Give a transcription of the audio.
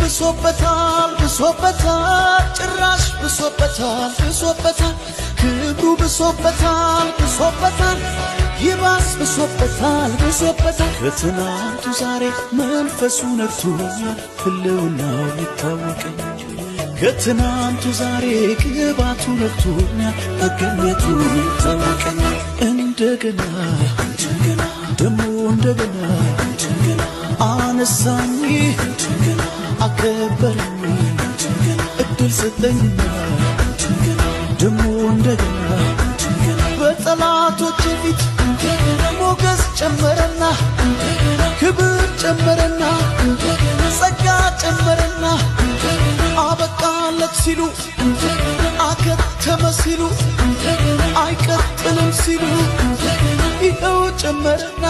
ብሶበታል ብሶበታል ጭራሽ ብሶበታል ብሶበታል ክብሩ ብሶበታል ብሶበታል ይባስ ብሶበታል ብሶበታል ከትናንቱ ዛሬ መንፈሱ ነክቶኛል ህልውናው ይታወቀኛል ከትናንቱ ዛሬ ቅባቱ ነክቶኛል መገኘቱ ይታወቀኛል እንደገና እንደገና ደሞ እንደገና እንደገና አነሳኝ እንደገና አከበረኝ እንደገና እድል ሰጠኝና እንደገና ደሞ እንደገና እንደገና በጠላቶቼ ፊት እንደገና ሞገስ ጨመረና እንደገና ክብር ጨመረና እንደገና ጸጋ ጨመረና እንደገና አበቃለት ሲሉ እንደገና አከተመ ሲሉ እንደገና አይቀጥልም ሲሉ ይኸው ጨመረና